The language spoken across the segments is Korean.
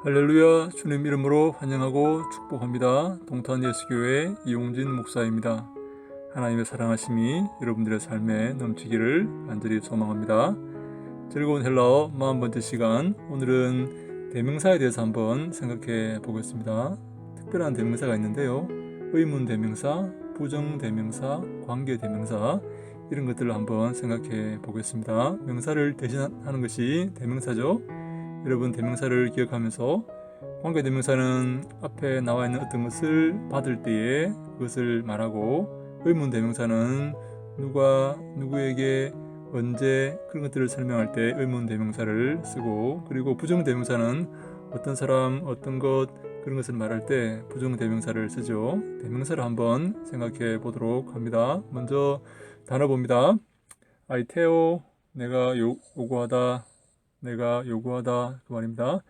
할렐루야. 주님 이름으로 환영하고 축복합니다. 동탄 예수교회 이용진 목사입니다. 하나님의 사랑하심이 여러분들의 삶에 넘치기를 간절히 소망합니다. 즐거운 헬라어 40번째 시간, 오늘은 대명사에 대해서 한번 생각해 보겠습니다. 특별한 대명사가 있는데요, 의문 대명사, 부정 대명사, 관계 대명사, 이런 것들을 한번 생각해 보겠습니다. 명사를 대신하는 것이 대명사죠. 여러분, 대명사를 기억하면서 관계 대명사는 앞에 나와 있는 어떤 것을 받을 때에 그것을 말하고, 의문 대명사는 누가 누구에게 언제 그런 것들을 설명할 때 의문 대명사를 쓰고, 그리고 부정 대명사는 어떤 사람 어떤 것 그런 것을 말할 때 부정 대명사를 쓰죠. 대명사를 한번 생각해 보도록 합니다. 먼저 단어 봅니다. I tell, 내가 요구하다, 내가 요구하다, 그 말입니다.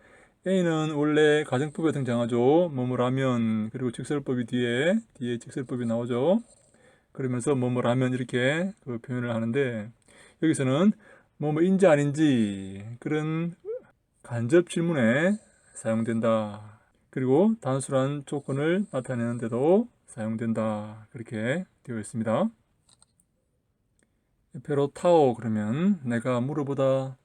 A는 원래 가정법에 등장하죠. 뭐뭐라면, 그리고 직설법이 뒤에 직설법이 나오죠. 그러면서 뭐뭐라면 이렇게 그 표현을 하는데, 여기서는 뭐뭐인지 아닌지 그런 간접 질문에 사용된다. 그리고 단순한 조건을 나타내는데도 사용된다. 그렇게 되어 있습니다. 에페로타오, 그러면 내가 물어보다.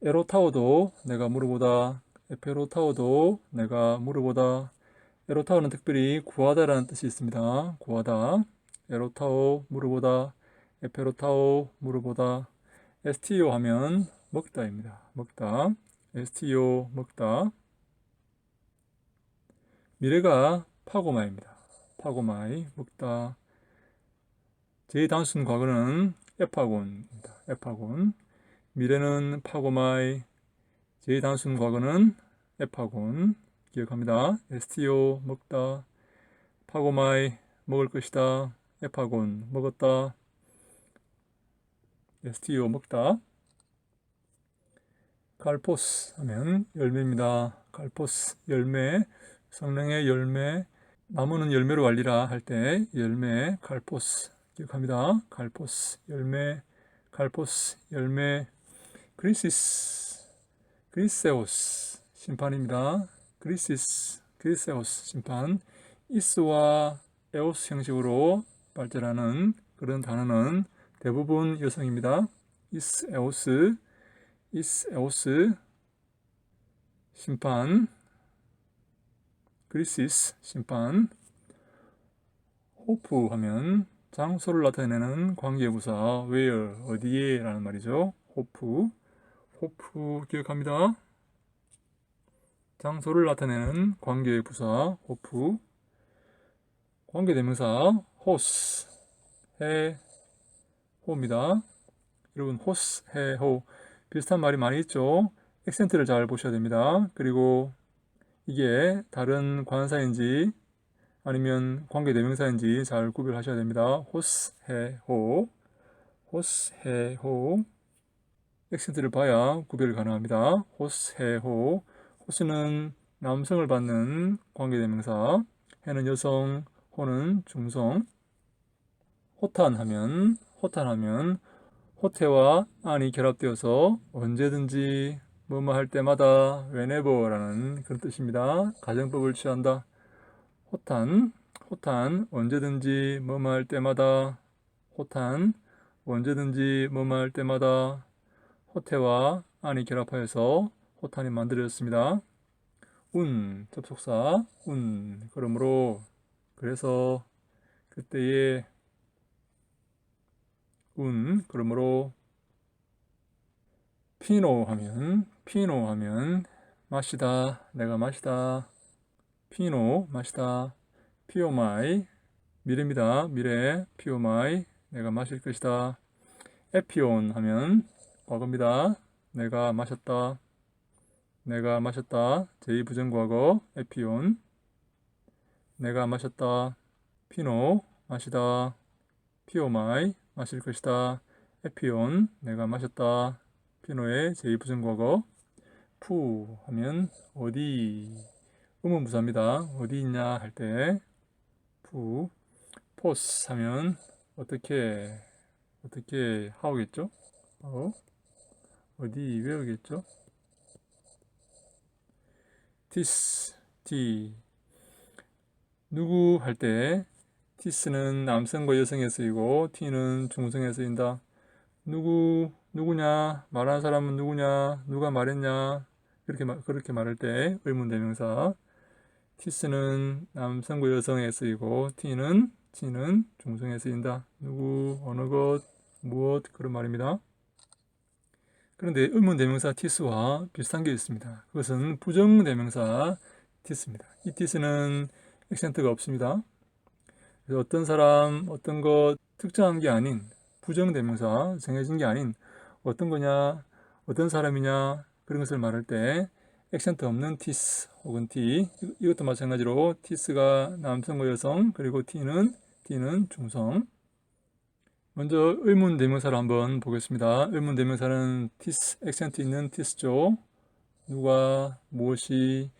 에로타오도 내가 물어보다. 에페로타오도 내가 물어보다. 에로타오는 특별히 구하다라는 뜻이 있습니다. 구하다. 에로타오, 물어보다. 에페로타오, 물어보다. STO 하면 먹다입니다. 먹다. STO, 먹다. 미래가 파고마입니다. 파고마이, 먹다. 제2단순 과거는 에파곤입니다. 에파곤. 미래는 파고마이, 제2단순 과거는 에파곤. 기억합니다. STO, 먹다. 파고마이, 먹을 것이다. 에파곤, 먹었다. STO, 먹다. 칼포스 하면 열매입니다. 칼포스, 열매. 성령의 열매. 나무는 열매로 알리라 할 때 열매, 칼포스. 기억합니다. 칼포스, 열매. 칼포스, 열매. 그리시스, 그리세오스, 심판입니다. 그리세오스, 심판. 이스와 에오스 형식으로 발전하는 그런 단어는 대부분 여성입니다. 이스에오스, 심판. 그리시스, 심판. 호프 하면 장소를 나타내는 관계부사, where, 어디에 라는 말이죠. 호프 기억합니다. 장소를 나타내는 관계부사, 호프. 관계대명사 호스, 해, 호입니다. 여러분, 호스, 해, 호 비슷한 말이 많이 있죠. 액센트를 잘 보셔야 됩니다. 그리고 이게 다른 관사인지 아니면 관계대명사인지 잘 구별하셔야 됩니다. 호스, 해, 호. 호스, 해, 호. 액센트를 봐야 구별이 가능합니다. 호스, 해, 호. 호스는 남성을 받는 관계대명사, 해는 여성, 호는 중성. 호탄하면 호태와 안이 결합되어서 언제든지 뭐뭐 할 때마다 whenever라는 그런 뜻입니다. 가정법을 취한다. 호탄 언제든지 뭐뭐 할 때마다. 호탄 언제든지 뭐뭐 할 때마다. 호태와 안이 결합하여서 호탄이 만들어졌습니다. 접속사 그러므로, 그래서, 그때의 그러므로. 피노 하면 마시다, 내가 마시다. 피노, 마시다. 피오마이, 미래입니다. 미래. 피오마이, 내가 마실 것이다. 에피온 하면 과거입니다. 내가 마셨다. 제2부정과거 에피온. 내가 마셨다. 피노, 마시다. 피오마이, 마실 것이다. 에피온, 내가 마셨다. 피노의 제2부정과거. 푸 하면 어디, 의문부사입니다. 어디 있냐 할 때 푸. 포스 하면 어떻게 하오겠죠? 어디 외우겠죠? this, t. 누구 할 때 this는 남성과 여성에 쓰이고 t는 중성에 쓰인다. 누구냐, 말하는 사람은 누구냐, 누가 말했냐, 그렇게 말할 때 의문대명사. this는 남성과 여성에 쓰이고 t는 중성에 쓰인다. 누구, 어느 것, 무엇, 그런 말입니다. 그런데 의문대명사 this와 비슷한 게 있습니다. 그것은 부정대명사 this입니다. 이 this는 액센트가 없습니다. 그래서 어떤 사람, 어떤 것, 특정한 게 아닌 부정대명사, 정해진 게 아닌 어떤 거냐, 어떤 사람이냐, 그런 것을 말할 때 액센트 없는 this 혹은 t, 이것도 마찬가지로 this가 남성과 여성, 그리고 t는 중성. 먼저 의문대명사를 한번 보겠습니다. 의문대명사는 this, 액센트 있는 this죠. 누가, 무엇이,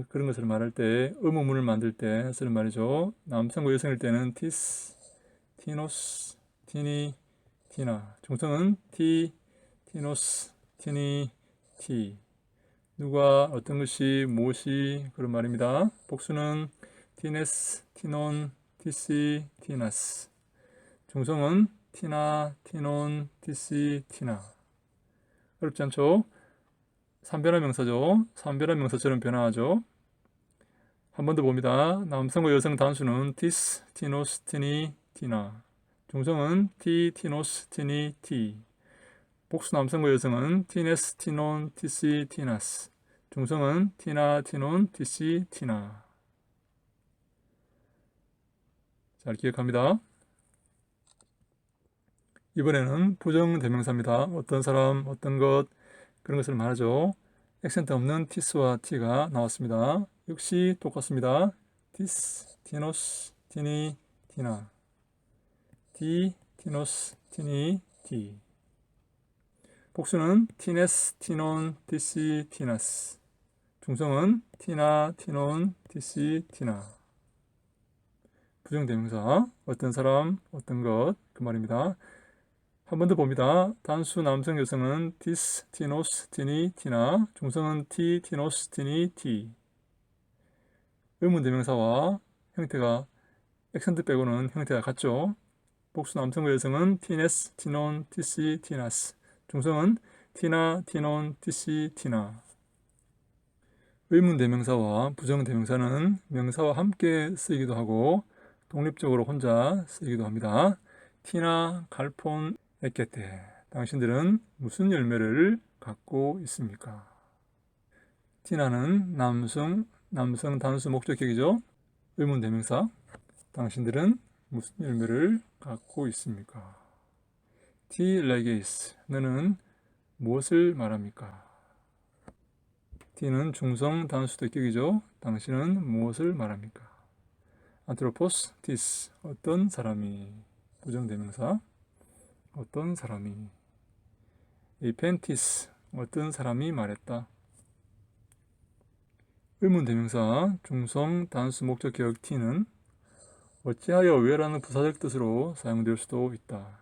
그런 것을 말할 때, 의문문을 만들 때 쓰는 말이죠. 남성과 여성일 때는 this, 티노스, 티니, 티나. 중성은 티, 티노스, 티니, 티. 누가, 어떤 것이, 무엇이, 그런 말입니다. 복수는 티네스, 티논, 티시, 티나스. 중성은 티나, 티논, 티시, 티나. 어렵지 않죠? 3변화 명사죠. 3변화 명사처럼 변화하죠. 한 번 더 봅니다. 남성과 여성 단수는 티스, 티노스, 티니, 티나. 중성은 티, 티노스, 티니, 티. 복수 남성과 여성은 티네스, 티논, 티시, 티나스. 중성은 티나, 티논, 티시, 티나. 잘 기억합니다. 이번에는 부정대명사입니다. 어떤 사람, 어떤 것, 그런 것을 말하죠. 액센트 없는 this와 t가 나왔습니다. 역시 똑같습니다. this, 티노스, 티니, 티나. t, 티노스, 티니, 티. 복수는 티네스, 티논, 티시, 티나스. 중성은 티나, 티논, 티시, 티나. 부정대명사, 어떤 사람, 어떤 것, 그 말입니다. 한 번 더 봅니다. 단수 남성 여성은 this, 티노스, 티니, 티나. 중성은 t, 티노스, 티니, 티. 의문대명사와 형태가 액센트 빼고는 형태가 같죠. 복수 남성과 여성은 티네스, 티논, 티시, 티나스. 중성은 티나, 티논, 티시, 티나. 의문대명사와 부정대명사는 명사와 함께 쓰이기도 하고 독립적으로 혼자 쓰이기도 합니다. 티나, 갈폰, 에케테. 당신들은 무슨 열매를 갖고 있습니까? 티나는 남성 단수 목적격이죠. 의문대명사. 당신들은 무슨 열매를 갖고 있습니까? 티 레게이스. 너는 무엇을 말합니까? 티는 중성 단수격이죠. 당신은 무엇을 말합니까? 안트로포스 티스. 어떤 사람이. 부정대명사. 어떤 사람이. 이펜티스. 어떤 사람이 말했다. 의문대명사 중성 단수 목적격 t는 어찌하여 왜라는 부사적 뜻으로 사용될 수도 있다.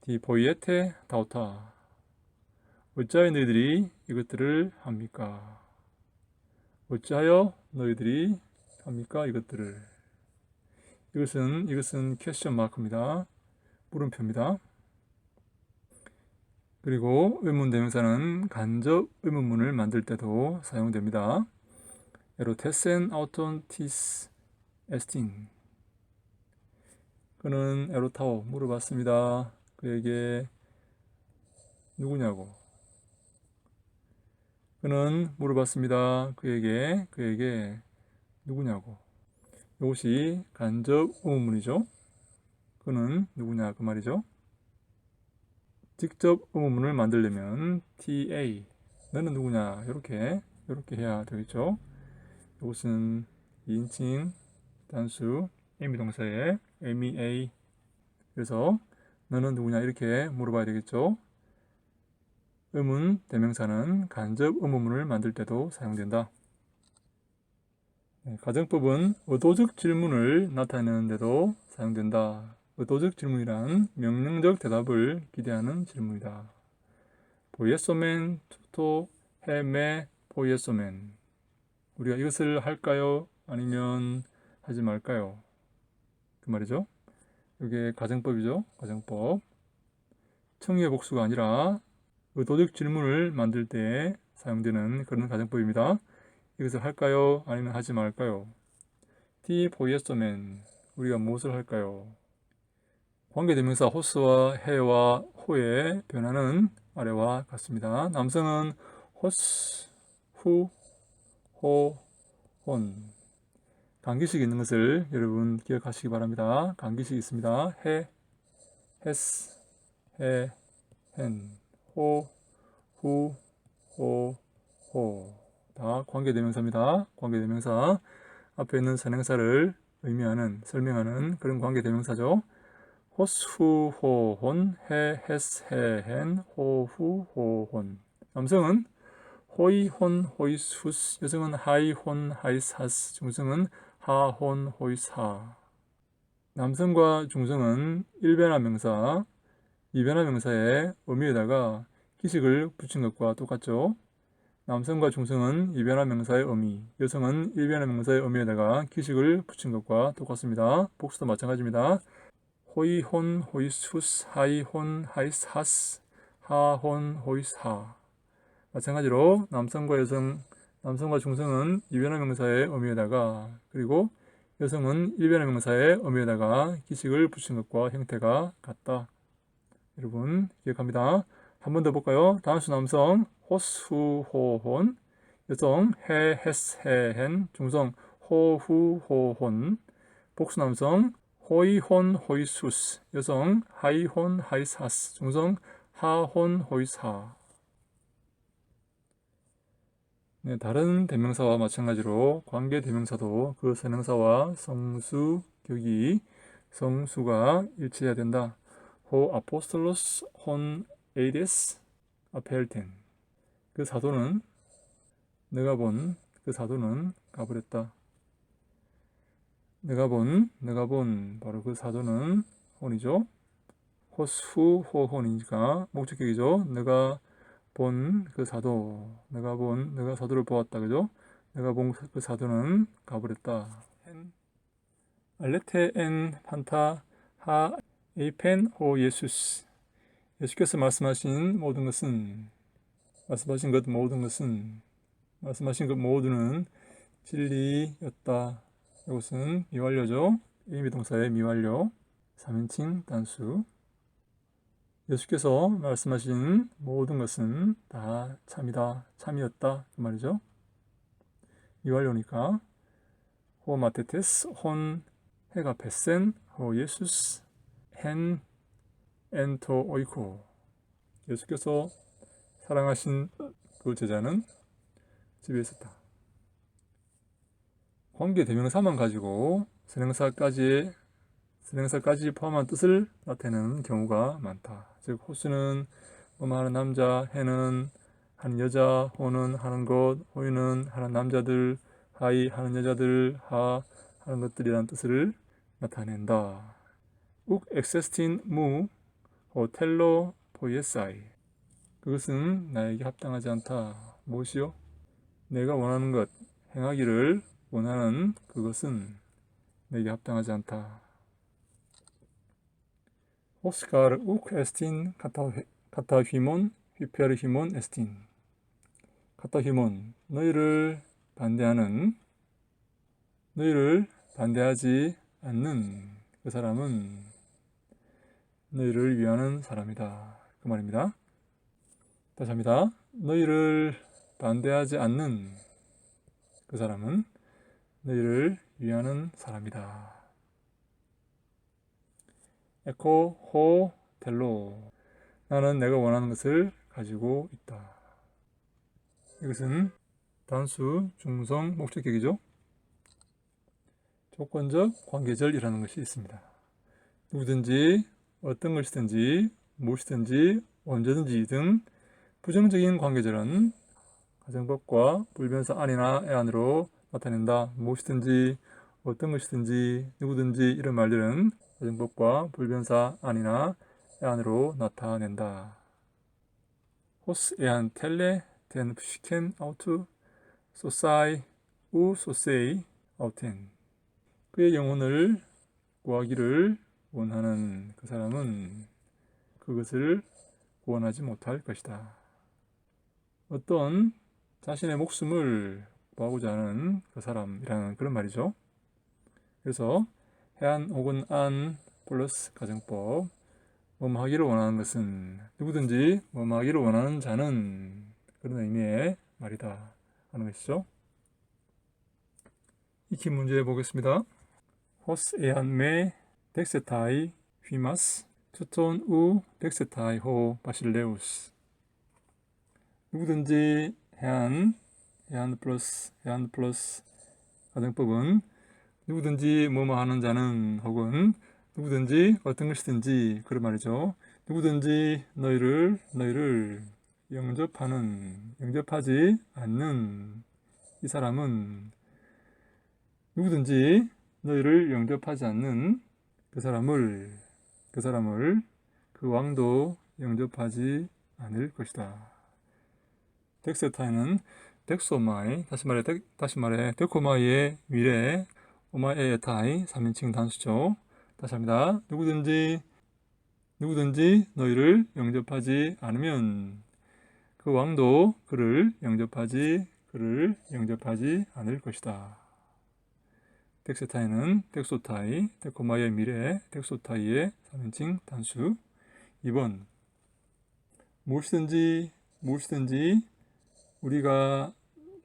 디 보이에테 다우타. 어찌하여 너희들이 이것들을 합니까? 어찌하여 너희들이 합니까? 이것들을. 이것은 퀘스천 마크입니다. 물음표입니다. 그리고 의문대명사는 간접 의문문을 만들 때도 사용됩니다. 에로테센 아우톤 티스 에스틴. 그는 에로타오 물어봤습니다. 그에게 누구냐고. 그는 물어봤습니다. 그에게 누구냐고. 이것이 간접 의문문이죠. 그는 누구냐 그 말이죠. 직접 의문문을 만들려면 TA, 너는 누구냐 이렇게 해야 되겠죠. 이것은 2인칭 단수 애미동사의 MEA. 그래서 너는 누구냐 이렇게 물어봐야 되겠죠. 의문 대명사는 간접 의문문을 만들 때도 사용된다. 가정법은 의도적 질문을 나타내는 데도 사용된다. 의도적 질문이란 명령적 대답을 기대하는 질문이다. 보예소멘 투토 헤메 보예소멘. 우리가 이것을 할까요? 아니면 하지 말까요? 그 말이죠. 이게 가정법이죠. 가정법. 청유의 복수가 아니라 의도적 질문을 만들 때 사용되는 그런 가정법입니다. 이것을 할까요? 아니면 하지 말까요? Die Poiestomen. 우리가 무엇을 할까요? 관계대명사 호스와 해와 호의 변화는 아래와 같습니다. 남성은 호스, 후, 호, 혼. 간기식이 있는 것을 여러분 기억하시기 바랍니다. 간기식이 있습니다. 해, 헤스, 해, hen, 호, 후, 호, 호. 다 관계대명사입니다. 관계대명사. 앞에 있는 선행사를 의미하는, 설명하는 그런 관계대명사죠. 호수, 호, 혼, 해, 헤스, 해, hen, 호, 후, 호, 혼. 남성은 호이, 혼, 호이스, 후스. 여성은 하이, 혼, 하이스, 하스. 중성은 하, 혼, 호이스, 하. 남성과 중성은 일변화 명사, 이변화 명사의 의미에다가 기식을 붙인 것과 똑같죠. 남성과 중성은 이변화 명사의 의미, 여성은 일변화 명사의 의미에다가 기식을 붙인 것과 똑같습니다. 복수도 마찬가지입니다. 호이, 혼, 호이스, 후스, 하이, 혼, 하이스, 하스, 하, 혼, 호이스, 하. 마찬가지로 남성과 중성은 이변화 명사의 의미에다가 그리고 여성은 일변화 명사의 의미에다가 기식을 붙인 것과 형태가 같다. 여러분 기억합니다. 한 번 더 볼까요? 단수 남성 호스, 후, 호, 혼. 여성 해, 헤스, 해, hen. 중성 호, 후, 호, 혼. 복수 남성 호이, 혼, 호이스, 후스. 여성 하이, 혼, 하이스, 하스. 중성 하, 혼, 호이스, 하. 네, 다른 대명사와 마찬가지로 관계 대명사도 그 선행사와 성수, 격이 성수가 일치해야 된다. 호 아포스톨로스 혼 에이데스 아펠텐. 그 사도는 내가 본 그 사도는 가버렸다. 내가 본 바로 그 사도는 혼이죠. 호수 호혼이니까 목적격이죠. 내가 본 그 사도, 내가 사도를 보았다, 그죠? 내가 본 그 사도는 가버렸다. 알레테 엔 판타 하 에이펜 호 예수스. 예수께서 말씀하신 말씀하신 것 모두는 진리였다. 이것은 미완료죠. 의미동사의 미완료. 3인칭 단수. 예수께서 말씀하신 모든 것은 다 참이다, 참이었다 그 말이죠. 미완료니까 호 마테테스 혼 해가 베센 호 예수스 헨 엔토 오이코. 예수께서 사랑하신 그 제자는 집에 있었다. 관계 대명사만 가지고 선행사까지 포함한 뜻을 나타내는 경우가 많다. 즉 호수는 하는 남자, 해는 하는 여자, 호는 하는 것, 호유는 하는 남자들, 하이 하는 여자들, 하 하는 것들이라는 뜻을 나타낸다. 욱 엑세스틴 무 호텔로 포이에사이. 그것은 나에게 합당하지 않다. 무엇이요? 내가 원하는 것, 행하기를 원하는 그것은 내게 합당하지 않다. 오스카르 욱 에스틴 카타 휘몬 휘페르 휘몬 에스틴. 카타 휘몬. 너희를 반대하지 않는 그 사람은 너희를 위하는 사람이다. 그 말입니다. 다시 합니다. 너희를 반대하지 않는 그 사람은 너희를 위하는 사람이다. 에코 호 텔로. 나는 내가 원하는 것을 가지고 있다. 이것은 단수, 중성, 목적격이죠. 조건적 관계절이라는 것이 있습니다. 누구든지, 어떤 것이든지, 무엇이든지, 언제든지 등 부정적인 관계절은 가정법과 불변사 안이나 애 안으로 나타낸다. 무엇이든지, 어떤 것이든지, 누구든지 이런 말들은 가정법과 불변사 안이나 애 안으로 나타낸다. 호스 에한 텔레 된 푸시켄 아우트 소사이 who so say autem. 그의 영혼을 구하기를 원하는 그 사람은 그것을 구원하지 못할 것이다. 어떤 자신의 목숨을 구하고자 하는 그 사람이라는 그런 말이죠. 그래서 해안 혹은 안 플러스 가정법, 뭐뭐 하기를 원하는 것은 누구든지 뭐뭐 하기를 원하는 자는, 그런 의미의 말이다 하는 것이죠. 익히 문제 보겠습니다. 호스 에안메 덱세타이 휘마스 투톤 우 덱세타이 호 바실레우스. 누구든지 해안 플러스 가정법은 누구든지 뭐뭐 하는 자는, 혹은 누구든지 어떤 것이든지, 그런 말이죠. 누구든지 너희를 영접하지 않는 이 사람은, 누구든지 너희를 영접하지 않는 그 사람을 그 왕도 영접하지 않을 것이다. 덱세타이는 덱소마이, 다시 말해 데코마이의 미래, 오마에의 타이, 3인칭 단수죠. 다시 합니다. 누구든지 너희를 영접하지 않으면 그 왕도 그를 영접하지 않을 것이다. 덱세타이는 덱소타이, 데코마이의 미래, 덱소타이의 3인칭 단수. 2번, 무엇이든지 우리가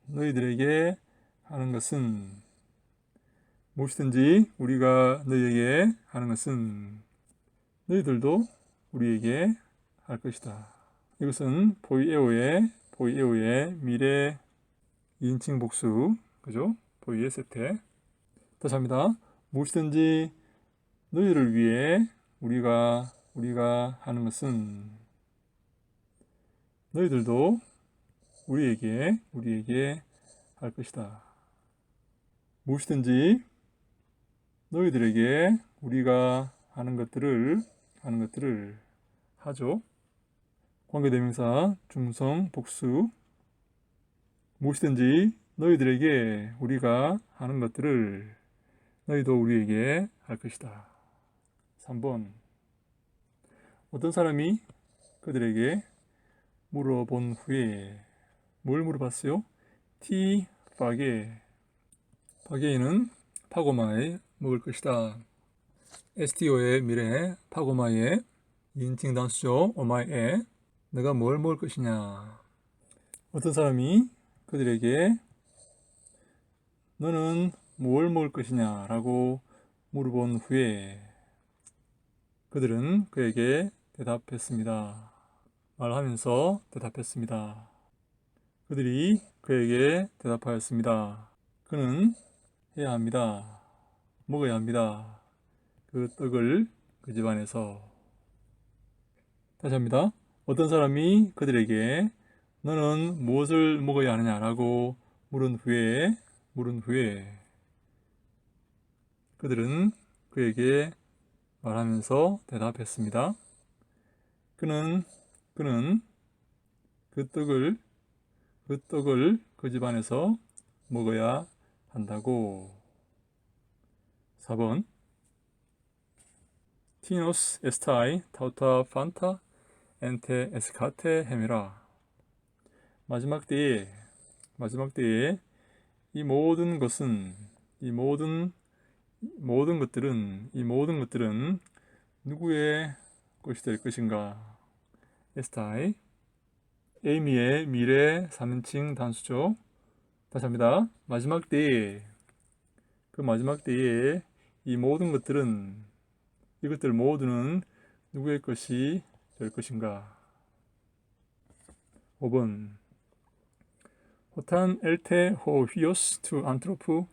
너희들에게 하는 것은, 무엇이든지 우리가 너희에게 하는 것은 너희들도 우리에게 할 것이다. 이것은 포이에오의 미래 2인칭 복수, 그죠? 포이에 세테. 다시 합니다. 무엇이든지 너희를 위해 우리가 하는 것은 너희들도 우리에게 할 것이다. 무엇이든지 너희들에게 우리가 하는 것들을 하죠. 관계대명사 중성 복수. 무엇이든지 너희들에게 우리가 하는 것들을 너희도 우리에게 할 것이다. 3번, 어떤 사람이 그들에게 물어본 후에, 뭘 물어봤어요? 티 파게이는 파고마에 먹을 것이다. STO의 미래, 파고마에 2인칭 단수죠. 오마에 내가 뭘 먹을 것이냐. 어떤 사람이 그들에게 너는 뭘 먹을 것이냐 라고 물어본 후에 그들은 그에게 대답했습니다. 말하면서 대답했습니다. 그들이 그에게 대답하였습니다. 그는 해야 합니다. 먹어야 합니다. 그 떡을 그 집안에서. 다시 합니다. 어떤 사람이 그들에게 너는 무엇을 먹어야 하느냐라고 물은 후에 그들은 그에게 말하면서 대답했습니다. 그는 그 떡을 그 집안에서 먹어야 한다고. 4번, 티노스 에스타이 타우타 판타 엔테 에스카테 헤메라. 마지막 때에 이 모든 것들은 누구의 것이 될 것인가? 에스타이, 에이미의 미래 3인칭 단수죠. 다시 합니다. 마지막 때에, 그 마지막 때에 이 모든 이것들 모두는 누구의 것이 될 것인가? 5번, 호탄 엘테 호 휘오스 투 안트로프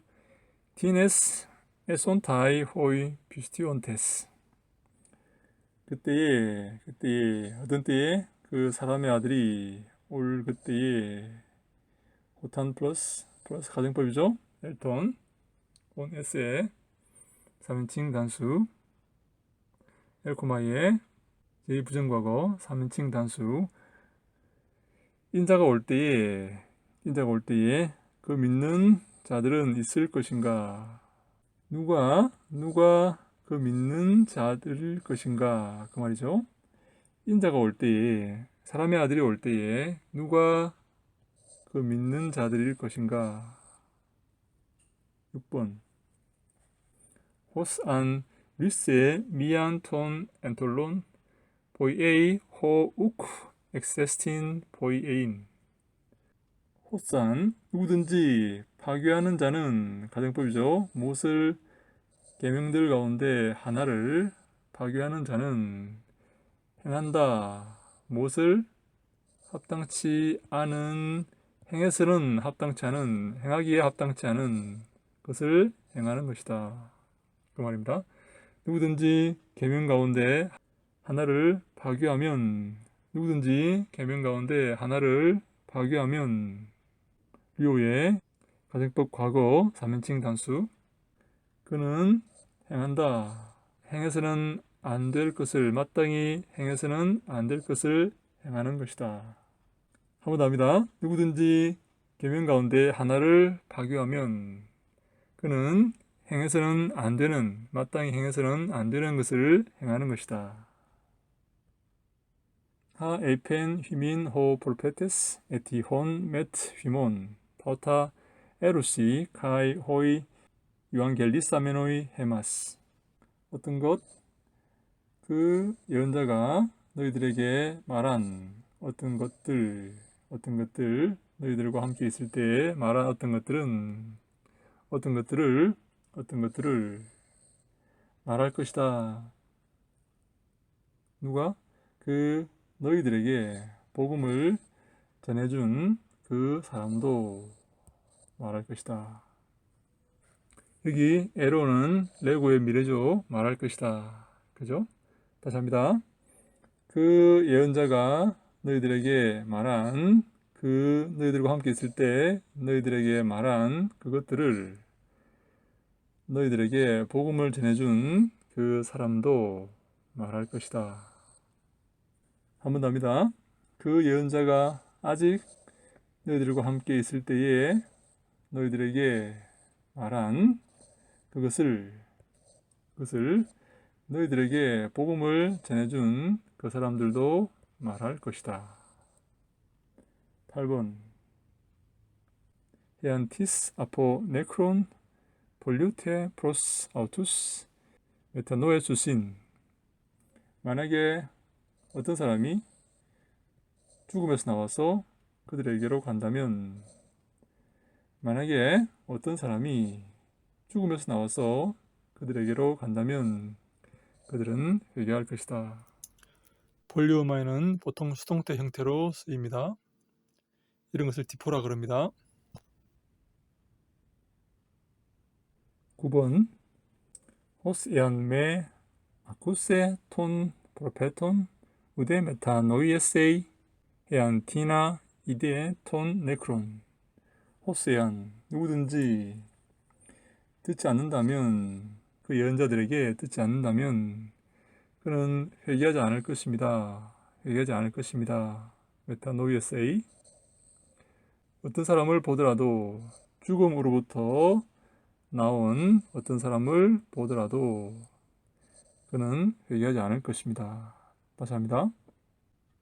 티네스 에손타이 호이 비스티온테스. 그때에 어떤 때에 그 사람의 아들이 올 그때에, 호탄 플러스 가정법이죠. 엘톤 온 에스에 3인칭 단수, 엘코마이의 제2부정과거 3인칭 단수. 인자가 올 때에 그 믿는 자들은 있을 것인가? 누가 그 믿는 자들일 것인가? 그 말이죠. 인자가 올 때에, 사람의 아들이 올 때에 누가 그 믿는 자들일 것인가? 6번. 호스 안 리스의 미안 톤 엔톨론 보이에이 호 우크 엑세스틴 보이에인. 호산 누구든지 파괴하는 자는 가정법이죠. 못을 계명들 가운데 하나를 파괴하는 자는 행한다. 못을 합당치 않은 행해서는 합당치 않은 행하기에 합당치 않은 것을 행하는 것이다. 그 말입니다. 누구든지 계명 가운데 하나를 파괴하면 누구든지 계명 가운데 하나를 파괴하면 류의 가정법 과거 3인칭 단수 그는 행한다. 행해서는 안 될 것을 마땅히 행해서는 안 될 것을 행하는 것이다. 한 번 더 합니다. 누구든지 계명 가운데 하나를 파괴하면 그는 행해서는 안 되는 마땅히 행해서는 안 되는 것을 행하는 것이다. 하 에펜 휘민 호 폴페테스 에티혼 맷 휘몬 파우타 에루시 카이 호이 유앙겔리사메노이 헤마스. 어떤 것? 그 예언자가 너희들에게 말한 어떤 것들 너희들과 함께 있을 때 말한 어떤 것들을 말할 것이다. 누가? 그 너희들에게 복음을 전해준 그 사람도 말할 것이다. 여기 에로는 레고의 미래죠. 말할 것이다. 그죠? 다시 합니다. 그 예언자가 너희들에게 말한 그 너희들과 함께 있을 때 너희들에게 말한 그것들을 너희들에게 복음을 전해준 그 사람도 말할 것이다. 한 번 더 합니다. 그 예언자가 아직 너희들과 함께 있을 때에 너희들에게 말한 그것을 너희들에게 복음을 전해준 그 사람들도 말할 것이다. 8번. 헤안티스 아포 네크론 폴류테 프로스 아우투스 메타노에 수신. 만약에 어떤 사람이 죽음에서 나와서 그들에게로 간다면 그들은 회개할 것이다. 볼리오마에는 보통 수동태 형태로 쓰입니다. 이런 것을 디포라 그럽니다. 9번. 호스 에안메 아쿠세 톤 프로페톤 우데 메타노이에세이 헤안티나 이데 톤 네크론. 호스에안 누구든지 듣지 않는다면 그 예언자들에게 듣지 않는다면 그는 회개하지 않을 것입니다. 메타노이에세이 어떤 사람을 보더라도 죽음으로부터 나온 어떤 사람을 보더라도 그는 회개하지 않을 것입니다. 다시 합니다.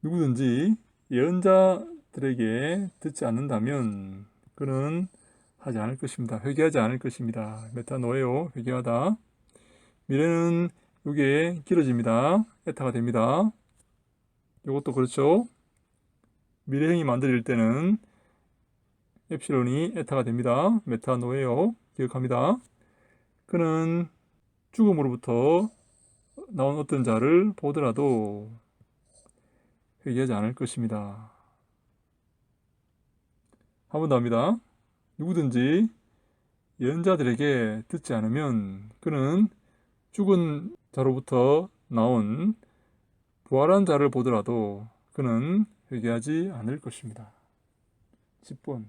누구든지 예언자들에게 듣지 않는다면 그는 하지 않을 것입니다. 회개하지 않을 것입니다. 메타노에오 회개하다. 미래는 이게 길어집니다. 에타가 됩니다. 이것도 그렇죠. 미래형이 만들어질 때는 엡실론이 에타가 됩니다. 메타노에오 기억합니다. 그는 죽음으로부터 나온 어떤 자를 보더라도 회개하지 않을 것입니다. 한 번 더 합니다. 누구든지 예언자들에게 듣지 않으면 그는 죽은 자로부터 나온 부활한 자를 보더라도 그는 회개하지 않을 것입니다. 10번.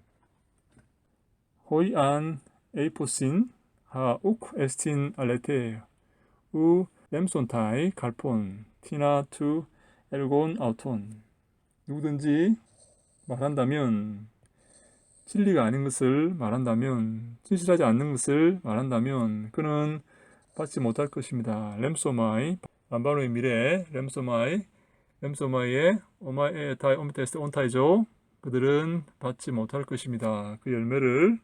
호이 안 에이포신 하 우크 에스틴 알레테 우 램손타이 갈폰 티나 투 엘곤 아우톤. 누구든지 말한다면 진리가 아닌 것을 말한다면, 진실하지 않는 것을 말한다면 그는 받지 못할 것입니다. 렘소마이, 람바노의 미래, 렘소마이의 오마에 타이 오미테스테 온타이죠. 그들은 받지 못할 것입니다. 그 열매를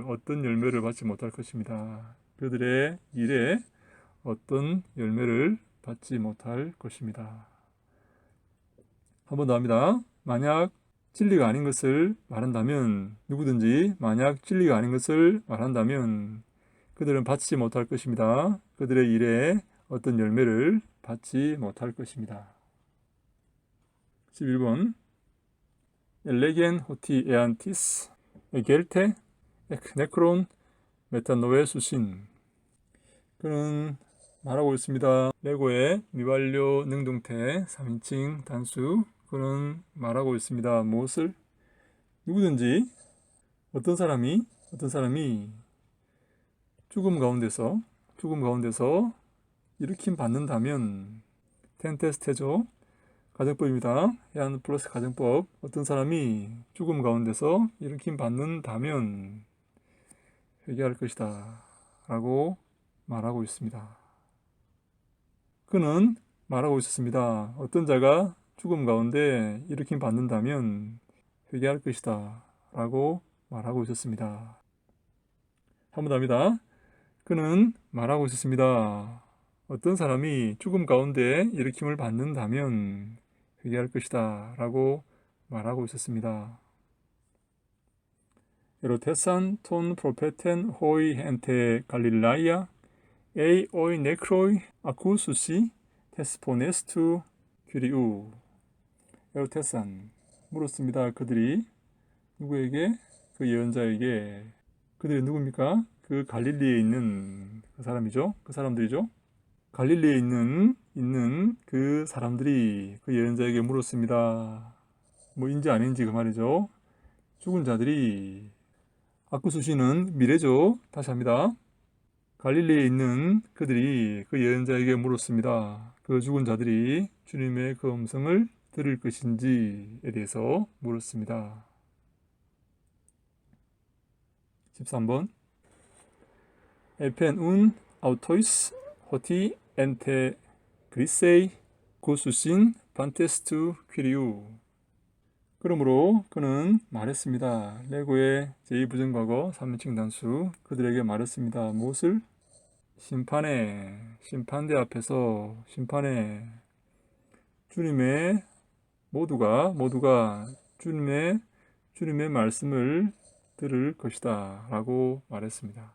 어떤 열매를 받지 못할 것입니다. 그들의 일에 어떤 열매를 받지 못할 것입니다. 한 번 더 합니다. 만약 진리가 아닌 것을 말한다면, 누구든지 만약 진리가 아닌 것을 말한다면 그들은 받지 못할 것입니다. 그들의 일에 어떤 열매를 받지 못할 것입니다. 11번 엘레겐 호티 에안티스 에겔테 네크론 메타노에 수신. 그는 말하고 있습니다. 레고의 미완료 능동태 3인칭 단수. 그는 말하고 있습니다. 무엇을? 누구든지 어떤 사람이 죽음 가운데서 일으킴 받는다면, 텐테스테죠. 가정법입니다. 해안 플러스 가정법. 어떤 사람이 죽음 가운데서 일으킴 받는다면 회개할 것이다 라고 말하고 있습니다. 그는 말하고 있었습니다. 어떤 자가 죽음 가운데 일으킴 받는다면 회개할 것이다 라고 말하고 있었습니다. 한 번 더 합니다. 그는 말하고 있었습니다. 어떤 사람이 죽음 가운데 일으킴을 받는다면 회개할 것이다 라고 말하고 있었습니다. 에로테산 톤 프로페텐 호이 헨테 갈릴라이아 에이 오이 네크로이 아쿠수시 테스포네스투 퀴리우. 에로테산 물었습니다. 그들이 누구에게? 그 예언자에게. 그들이 누굽니까? 그 갈릴리에 있는 그 사람이죠. 그 사람들이죠. 갈릴리에 있는 그 사람들이 그 예언자에게 물었습니다. 뭐인지 아닌지 그 말이죠. 죽은 자들이, 아쿠수시는 미래죠. 다시 합니다. 갈릴리에 있는 그들이 그 예언자에게 물었습니다. 그 죽은 자들이 주님의 그 음성을 들을 것인지에 대해서 물었습니다. 13번 에펜 운 아우토이스 호티 엔테 그리세이 고수신 판테스투 퀴리우. 그러므로 그는 말했습니다. 레고의 제2부정과거 3인칭 단수. 그들에게 말했습니다. 무엇을? 심판대 앞에서 주님의 모두가 주님의 말씀을 들을 것이다 라고 말했습니다.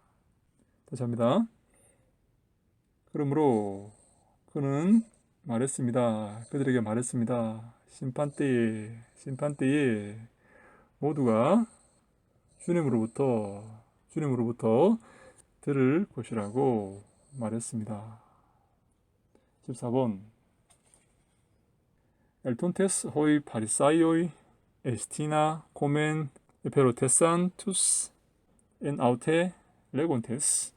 다시 합니다. 그러므로 그는 말했습니다. 그들에게 말했습니다. 심판대에 모두가 주님으로부터 들을 것이라고 말했습니다. 14번 엘톤테스 호이 파리사이오이 에스티나 코멘 에페로테산 투스 엔 아우테 레곤테스.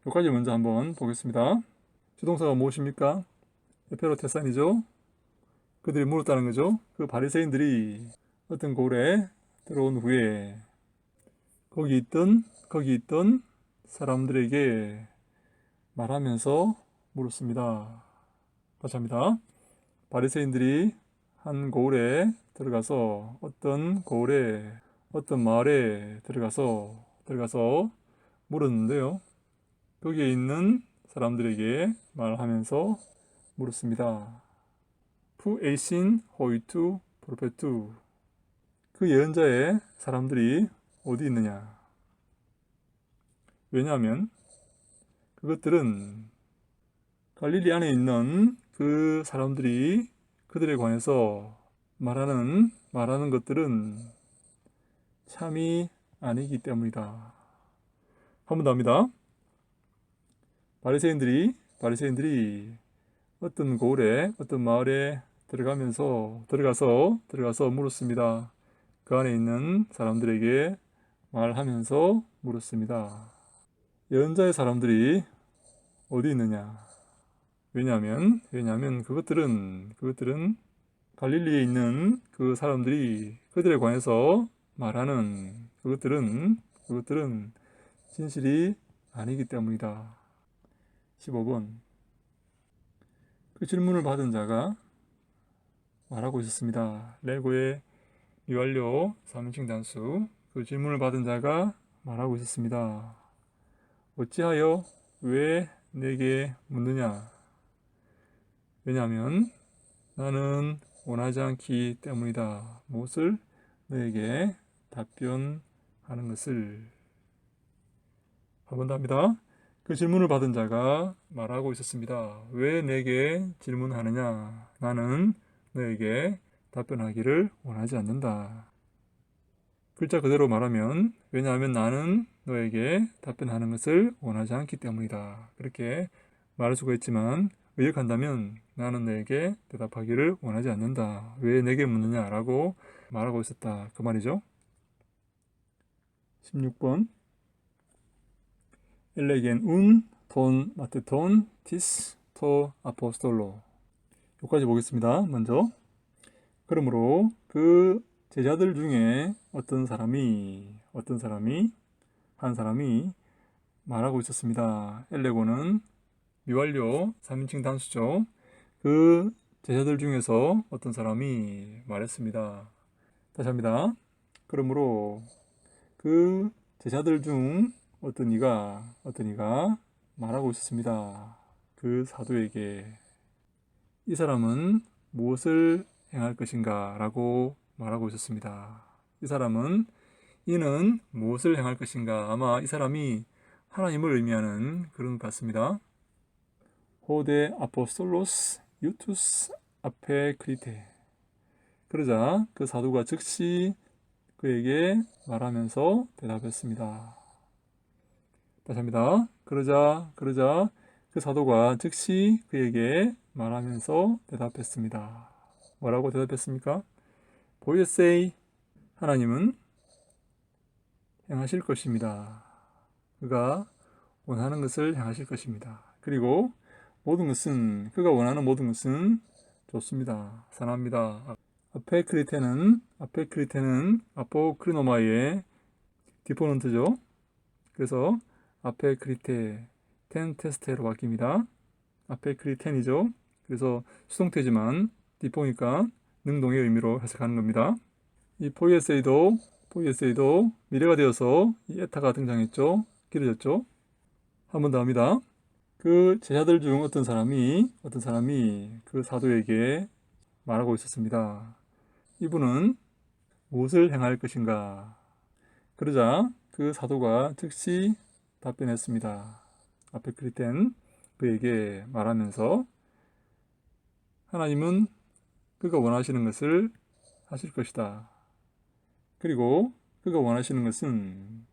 여기까지 먼저 한번 보겠습니다. 주동사가 무엇입니까? 에페로테산이죠. 그들이 물었다는 거죠. 그 바리새인들이 어떤 고을에 들어온 후에 거기 있던 사람들에게 말하면서 물었습니다. 다시 합니다. 바리새인들이 한 고을에 들어가서 어떤 마을에 들어가서 물었는데요. 거기에 있는 사람들에게 말하면서 물었습니다. 푸 에이신 호이투 프로페투. 그 예언자의 사람들이 어디 있느냐? 왜냐하면 그것들은 갈릴리 안에 있는 그 사람들이 그들에 관해서 말하는 것들은 참이 아니기 때문이다. 한 번 더 합니다. 바리새인들이 어떤 고을에, 어떤 마을에 들어가서 물었습니다. 그 안에 있는 사람들에게 말하면서 물었습니다. 예언자의 사람들이 어디 있느냐? 왜냐하면 그것들은 갈릴리에 있는 그 사람들이 그들에 관해서 말하는 그것들은 진실이 아니기 때문이다. 15번. 그 질문을 받은 자가 말하고 있었습니다. 레고의 미완료 3인칭 단수. 그 질문을 받은 자가 말하고 있었습니다. 어찌하여 왜 내게 묻느냐? 왜냐하면 나는 원하지 않기 때문이다. 무엇을? 너에게 답변하는 것을. 한 번 더 합니다. 그 질문을 받은 자가 말하고 있었습니다. 왜 내게 질문하느냐? 나는 너에게 답변하기를 원하지 않는다. 글자 그대로 말하면 왜냐하면 나는 너에게 답변하는 것을 원하지 않기 때문이다. 그렇게 말할 수가 있지만 의역한다면 나는 너에게 대답하기를 원하지 않는다. 왜 내게 묻느냐? 라고 말하고 있었다. 그 말이죠. 16번. 엘레겐 톤 마테톤 티스 토 아포스톨로. 여기까지 보겠습니다. 먼저 그러므로 그 제자들 중에 한 사람이 말하고 있었습니다. 엘레고는 미완료 3인칭 단수죠. 그 제자들 중에서 어떤 사람이 말했습니다. 다시 합니다. 그러므로 그 제자들 중 어떤 이가 말하고 있었습니다. 그 사도에게 이 사람은 무엇을 행할 것인가 라고 말하고 있었습니다. 이는 무엇을 행할 것인가? 아마 이 사람이 하나님을 의미하는 그런 것 같습니다. 호데 아포스톨로스 유투스 아페 크리테. 그러자 그 사도가 즉시 그에게 말하면서 대답했습니다. 다시 합니다. 그러자 그 사도가 즉시 그에게 말하면서 대답했습니다. 뭐라고 대답했습니까? 보이세이, 하나님은 행하실 것입니다. 그가 원하는 것을 행하실 것입니다. 그리고 그가 원하는 모든 것은 좋습니다. 선합니다. 아페크리테는 아포크리노마의 디포넌트죠. 그래서 아페크리테 텐 테스테로 바뀝니다. 아페크리텐이죠. 그래서 수동태지만 디포니까 능동의 의미로 해석하는 겁니다. 이 포이에세이도 미래가 되어서 이 에타가 등장했죠. 길어졌죠. 한 번 더 합니다. 그 제자들 중 어떤 사람이 그 사도에게 말하고 있었습니다. 이분은 무엇을 행할 것인가? 그러자 그 사도가 즉시 답변했습니다. 아페크리텐 그에게 말하면서 하나님은 그가 원하시는 것을 하실 것이다. 그리고 그가 원하시는 것은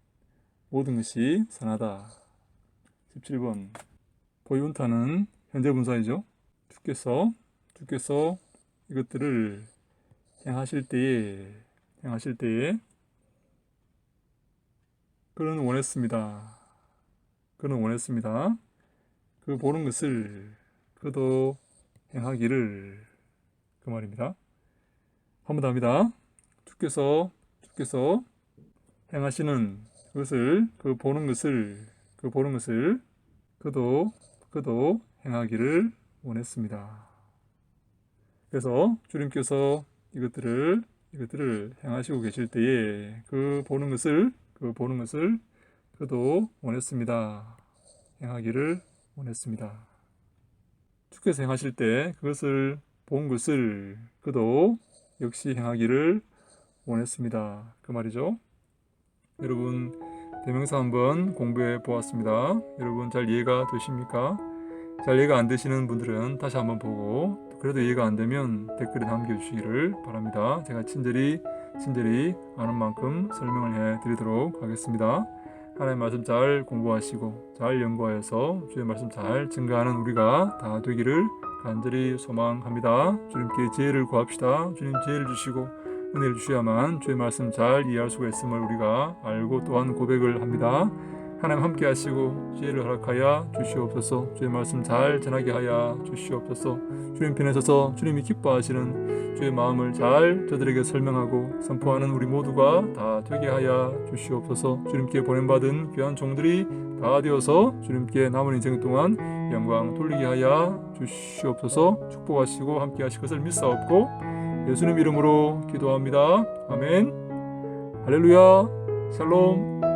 모든 것이 선하다. 17번. 보이운타는 현재 분사이죠. 주께서 이것들을 행하실 때에 그는 원했습니다. 그 보는 것을 그도 행하기를, 그 말입니다. 한 번 더 합니다. 주께서 행하시는 것을, 그 보는 것을 그도 행하기를 원했습니다. 그래서 주님께서 이것들을 행하시고 계실 때에 그 보는 것을 그도 원했습니다. 행하기를 원했습니다. 주께서 행하실 때 그것을 본 것을 그도 역시 행하기를 원했습니다. 그 말이죠. 여러분, 대명사 한번 공부해 보았습니다. 여러분 잘 이해가 되십니까? 잘 이해가 안 되시는 분들은 다시 한번 보고, 그래도 이해가 안 되면 댓글에 남겨주시기를 바랍니다. 제가 친절히 아는 만큼 설명을 해 드리도록 하겠습니다. 하나님의 말씀 잘 공부하시고 잘 연구하여서 주의 말씀 잘 증거하는 우리가 다 되기를 간절히 소망합니다. 주님께 지혜를 구합시다. 주님 지혜를 주시고 은혜를 주셔야만 주의 말씀 잘 이해할 수가 있음을 우리가 알고 또한 고백을 합니다. 하나님 함께 하시고 지혜를 허락하여 주시옵소서. 주의 말씀 잘 전하게 하여 주시옵소서. 주님 편에 서서 주님이 기뻐하시는 주의 마음을 잘 저들에게 설명하고 선포하는 우리 모두가 다 되게 하여 주시옵소서. 주님께 보냄받은 귀한 종들이 다 되어서 주님께 남은 인생 동안 영광 돌리게 하여 주시옵소서. 축복하시고 함께 하실 것을 믿사옵고 예수님 이름으로 기도합니다. 아멘. 할렐루야. 샬롬.